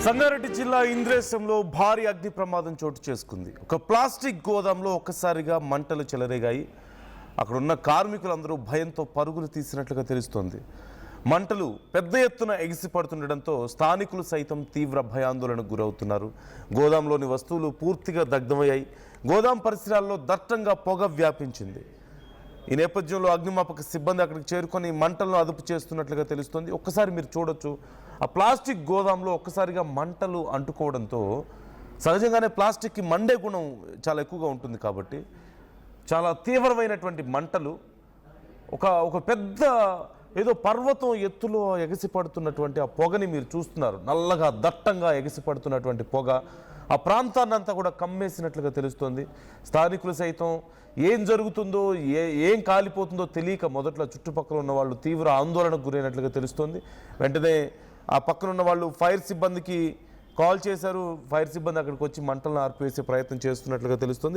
సంగారెడ్డి జిల్లా ఇంద్రేశంలో భారీ అగ్ని ప్రమాదం చోటు చేసుకుంది. ఒక ప్లాస్టిక్ గోదాంలో ఒక్కసారిగా మంటలు చెలరేగాయి. అక్కడ ఉన్న కార్మికులందరూ భయంతో పరుగులు తీసినట్లుగా తెలుస్తోంది. మంటలు పెద్ద ఎత్తున ఎగిసిపడుతుండటంతో స్థానికులు సైతం తీవ్ర భయాందోళనకు గురవుతున్నారు. గోదాంలోని వస్తువులు పూర్తిగా దగ్ధమయ్యాయి. గోదాం పరిసరాల్లో దట్టంగా పొగ వ్యాపించింది. ఈ నేపథ్యంలో అగ్నిమాపక సిబ్బంది అక్కడికి చేరుకొని మంటలను అదుపు చేస్తున్నట్లుగా తెలుస్తోంది. ఒక్కసారి మీరు చూడొచ్చు, ఆ ప్లాస్టిక్ గోదాంలో ఒక్కసారిగా మంటలు అంటుకోవడంతో సహజంగానే ప్లాస్టిక్కి మండే గుణం చాలా ఎక్కువగా ఉంటుంది కాబట్టి చాలా తీవ్రమైనటువంటి మంటలు ఒక పెద్ద ఏదో పర్వతం ఎత్తులో ఎగసిపడుతున్నటువంటి ఆ పొగని మీరు చూస్తున్నారు. నల్లగా దట్టంగా ఎగసిపడుతున్నటువంటి పొగ ఆ ప్రాంతాన్నంతా కూడా కమ్మేసినట్లుగా తెలుస్తోంది. స్థానికులు సైతం ఏం జరుగుతుందో ఏం కాలిపోతుందో తెలియక మొదట్లో చుట్టుపక్కల ఉన్న వాళ్ళు తీవ్ర ఆందోళనకు గురైనట్లుగా తెలుస్తోంది. వెంటనే ఆ పక్కన ఉన్న వాళ్ళు ఫైర్ సిబ్బందికి కాల్ చేశారు. ఫైర్ సిబ్బంది అక్కడికి వచ్చి మంటలను ఆర్పివేసే ప్రయత్నం చేస్తున్నట్లుగా తెలుస్తుంది.